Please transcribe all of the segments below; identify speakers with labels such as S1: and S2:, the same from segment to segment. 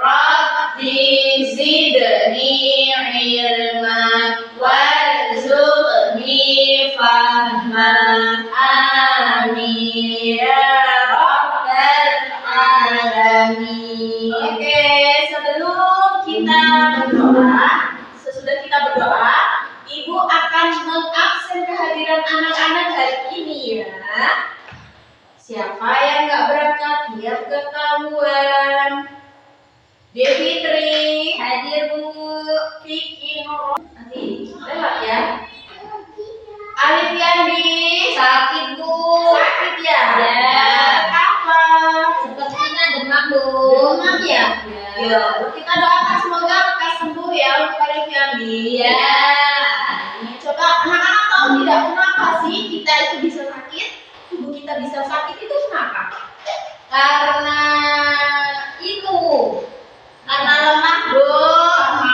S1: Rabbi zidni ilma warzuqni fahma. Amin ya rabbal alamin. Oke, sebelum kita berdoa, sesudah kita berdoa, Ibu akan mengabsen kehadiran anak-anak hari ini ya. Siapa yang nggak berangkat biar ketahuan. Devi Tri hadir Bu. Vicky Nur nanti lewat ya. Alif Yandi sakit Bu. Sakit ya? Ya. Apa? Sepertinya demam Bu. Demam ya? Ya. Kita doakan semoga lekas sembuh ya untuk Alif Yandi. Ya. Coba anak-anak tahu tidak kenapa sih kita itu bisa sakit? Tubuh kita bisa sakit itu kenapa? Karena itu. Karena lemah Bu.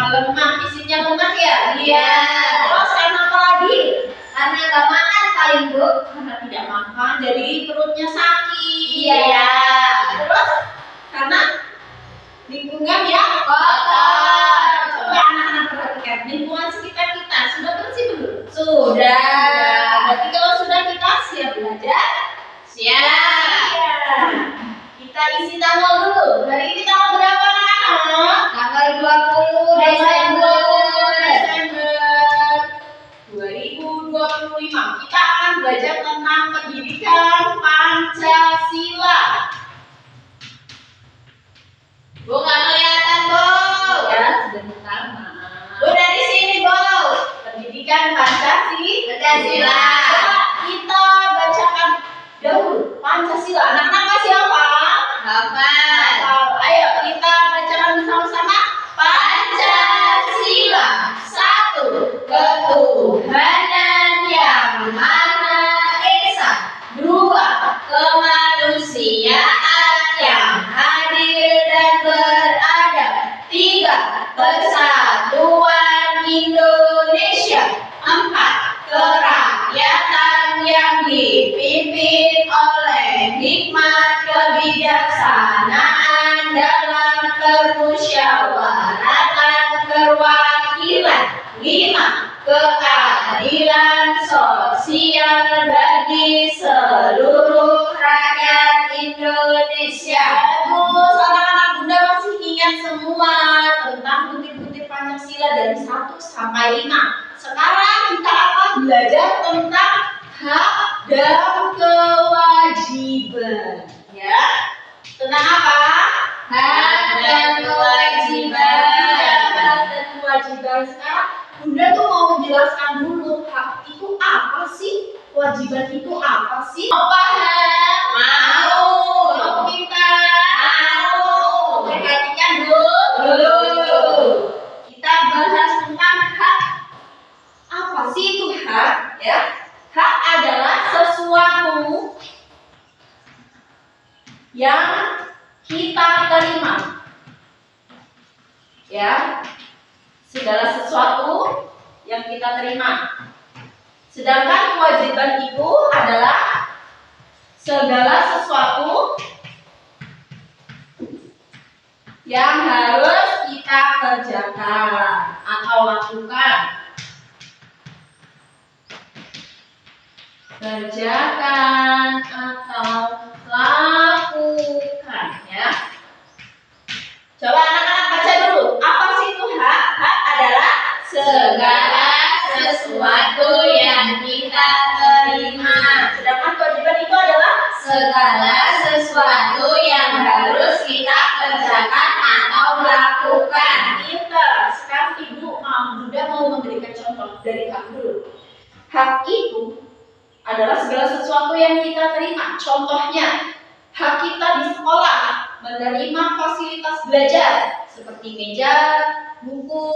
S1: Lemah, fisiknya lemah ya? Iya. Terus karena apa lagi? Karena nggak makan paling Bu. Karena tidak makan jadi perutnya sakit. Iya. Terus karena lingkungan yang kotor. Coba anak-anak perhatikan lingkungan sekitar kita sudah bersih belum? Sudah. Berarti kalau sudah kita siap belajar? Siap. Kita isi tanggal dulu. Hari ini tanggal berapa anak-anak? Tanggal 20 Desember 2025. Kita akan belajar tentang pendidikan Pancasila. Bu nggak kelihatan Bu? Ya sebentar maaf. Bu dari sini Bu. Pendidikan Pancasila. Kita bacakan dahulu Pancasila. Anak-anak masih hafal? Hafal. Ayo kita bacakan bersama-sama. Pancasila. 1. Ketuhanan yang Maha Esa. 2. Kemanusiaan yang adil dan beradab. 3. Persatuan Indonesia. 4. Kerakyatan yang dipimpin oleh hikmat kebijaksanaan dalam permusyawaratan perwakilan. 5. Keadilan sosial bagi seluruh rakyat Indonesia. Bagus, anak-anak Bunda masih ingat semua tentang butir-butir Pancasila dari 1 sampai 5. Sekarang kita akan belajar tentang hak dan kewajiban. Ya, tentang apa? Hak dan kewajiban. Hak dan kewajiban. Sekarang Bunda tuh mau menjelaskan dulu hak itu apa sih? Kewajiban itu apa sih? Mau paham? Mau. Mau kita? Mau. Perhatikan dulu. Kita bahas tentang hak. Apa sih itu hak? Ya, hak adalah sesuatu yang kita terima. Ya, segala sesuatu yang kita terima. Sedangkan kewajiban itu adalah segala sesuatu yang harus kita kerjakan atau lakukan. Kerjakan atau lakukan ya. Coba anak-anak baca dulu. Apa sih itu hak? Hak adalah segala sesuatu yang kita terima. Sedangkan kewajiban itu adalah segala sesuatu yang harus kita kerjakan atau lakukan. Sekarang Ibu Bunda mau memberikan contoh dari hak dulu. Hak itu adalah segala sesuatu yang kita terima. Contohnya, hak kita di sekolah menerima fasilitas belajar seperti meja, buku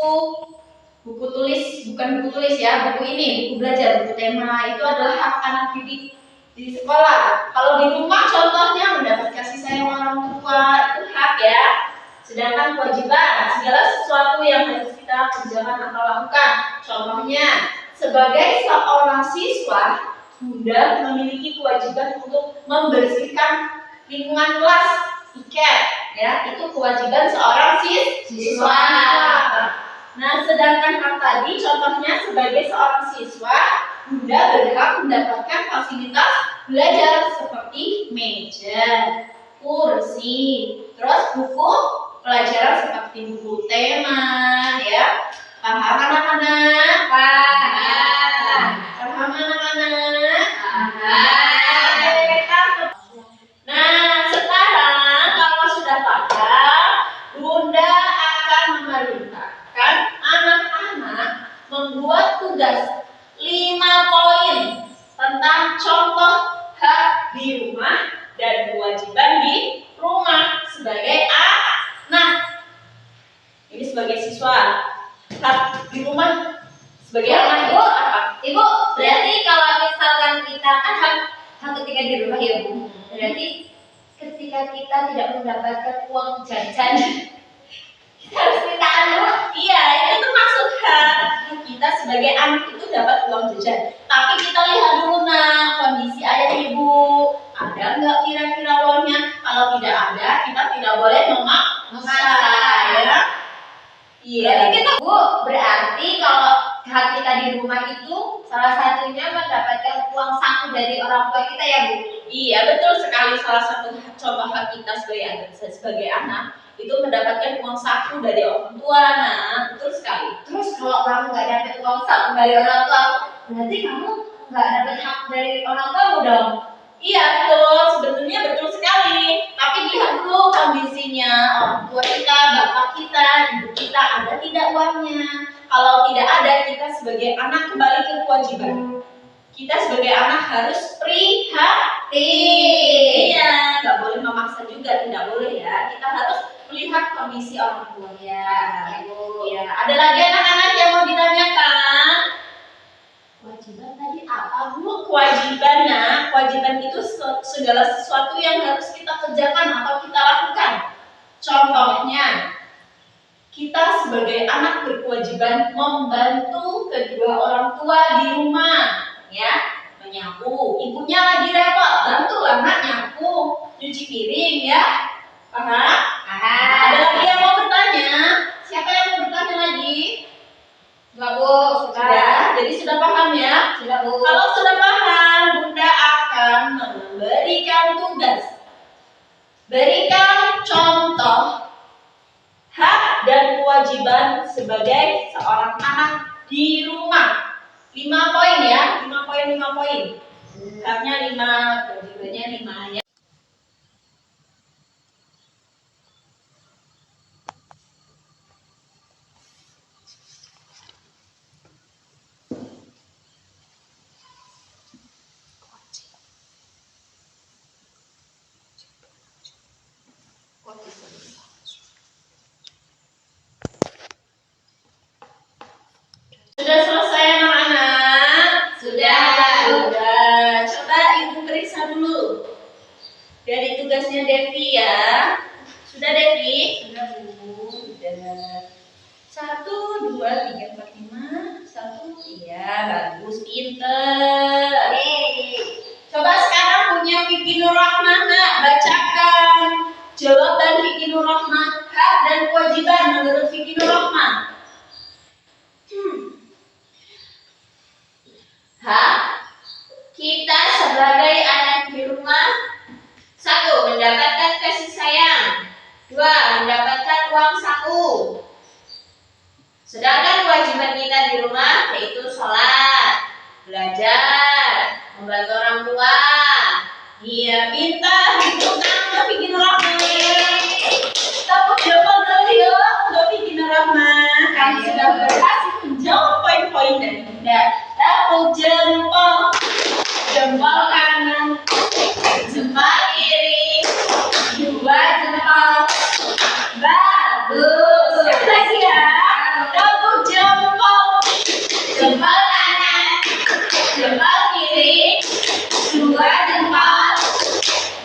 S1: tulis, bukan buku tulis ya, buku ini, buku belajar, buku tema, itu adalah hak anak didik di sekolah. Kalau di rumah contohnya mendapat kasih sayang orang tua, itu hak ya. Sedangkan kewajiban, segala sesuatu yang harus kita kerjakan atau lakukan. Contohnya, sebagai seorang siswa, Bunda memiliki kewajiban untuk membersihkan lingkungan kelas, piket, ya, itu kewajiban seorang siswa. Nah, sedangkan hak tadi contohnya sebagai seorang siswa, Bunda berhak mendapatkan fasilitas belajar seperti meja, kursi, terus buku pelajaran seperti buku tema, ya. Paham anak-anak? Paham. Paham anak-anak? Paham. Nah, sekarang kalau sudah paham, Bunda akan memerintahkan anak-anak membuat tugas 5 poin tentang contoh hak di rumah dan kewajiban di rumah sebagai anak. Ini sebagai siswa. Hak di rumah sebagai anak itu apa?
S2: Ibu, berarti kalau misalkan kita kan hak ketika di rumah ya Bu, berarti ketika kita tidak mendapatkan uang jajan kita harus minta dulu.
S1: Iya, itu maksud hak kita sebagai anak itu dapat uang jajan. Tapi kita lihat dulu kondisi ayah ibu, ada nggak kira-kira uangnya? Kalau tidak ada, kita tidak boleh memaksa, ya. Iya.
S2: Berarti kita Bu, berarti kalau hak kita di rumah itu salah satunya mendapatkan uang saku dari orang tua kita ya Bu.
S1: Iya, betul sekali. Salah satu contoh hak kita sebagai anak itu mendapatkan uang saku dari orang tua. Nah, betul sekali.
S2: Terus kalau kamu nggak dapat uang saku dari orang tua, berarti kamu nggak dapat hak dari orang tua dong?
S1: Iya, betul. Sebetulnya betul sekali. Tapi lihat dulu kondisinya orang tua kita, bapak kita, ibu kita ada tidak uangnya. Kalau tidak ada, kita sebagai anak kembali ke kewajiban. Kita sebagai anak harus prihatin. Iya, nggak boleh memaksa juga, tidak boleh ya. Kita harus melihat kondisi orang tua ya. Iya, ada lagi anak-anak yang mau ditanyakan? Kewajiban tadi apa Bu? Kewajiban itu segala sesuatu yang harus kita kerjakan atau kita lakukan. Contohnya, kita sebagai anak berkewajiban membantu kedua orang tua di rumah, ya, menyapu. Ibunya lagi repot, bantulah nak nyapu, cuci piring, ya. Paham? Ada lagi yang mau bertanya? Siapa yang mau bertanya lagi?
S2: Enggak Bu,
S1: Sudah. Jadi sudah paham ya?
S2: Sudah Bu.
S1: Kalau sudah paham, Bunda akan memberikan tugas. Berikan contoh hak dan kewajiban sebagai seorang anak di rumah. 5 poin ya, 5 poin. Haknya 5, kewajibannya 5 ya. Sudah selesai anak-anak?
S2: Sudah.
S1: Coba Ibu periksa dulu dari tugasnya Devi ya. Sudah Devi?
S2: Sudah Bu.
S1: Sudah. 1, 2, 3, 4, 5. 1, iya bagus, pinter. Coba sekarang punya Vicky Nurrahmah nggak? Bacakan jawaban Vicky Nurrahmah, hak dan kewajiban menurut Vicky Nurrahmah.
S2: Hak kita sebagai anak di rumah: 1. Mendapatkan kasih sayang. 2. Mendapatkan uang saku. Sedangkan kewajiban kita di rumah yaitu sholat, belajar, membantu orang tua.
S1: Iya, pintar. Itu kamu Vicky Nurrahmah. Tepuk jempol dulu yuk untuk Vicky Nurrahmah. Kamu sudah berhasil menjawab poin-poin dari Bunda. Tepuk jempol. Jempol kanan, jempol kiri, 2 jempol. Bagus. Sekali lagi ya. Tepuk jempol. Jempol kanan, jempol kiri, 2 jempol.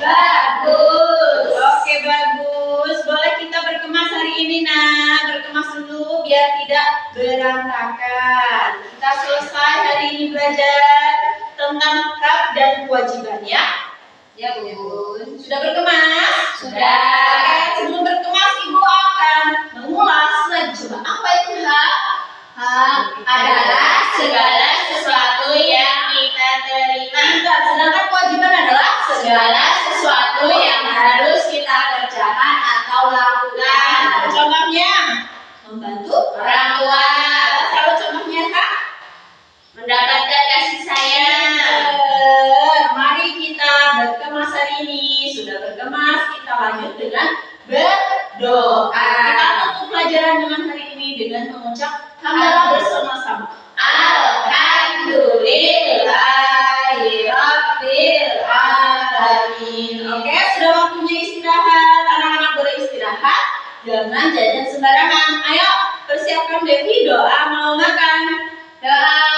S1: Bagus. Oke, bagus. Boleh kita berkemas hari ini, berkemas dulu biar tidak berantakan. Kita selesai hari ini belajar tentang hak dan kewajiban ya.
S2: Ya Bu.
S1: Sudah berkemas?
S2: Sudah.
S1: Oke, sebelum
S2: kau lakukan.
S1: Contohnya membantu
S2: Orang tua,
S1: Kalau contohnya kak,
S2: mendapatkan kasih sayang.
S1: mari kita berkemas hari ini. Sudah berkemas, kita lanjut dengan berdoa. Kita tutup pelajaran dengan hari ini dengan mengucap hamdalah bersama-sama.
S2: Alhamdulillahirabbil alamin.
S1: Oke, sudah waktunya istirahat. Anak-anak boleh istirahat. Jangan jajan sembarangan. Ayo, persiapkan Devi doa mau makan.
S2: Doa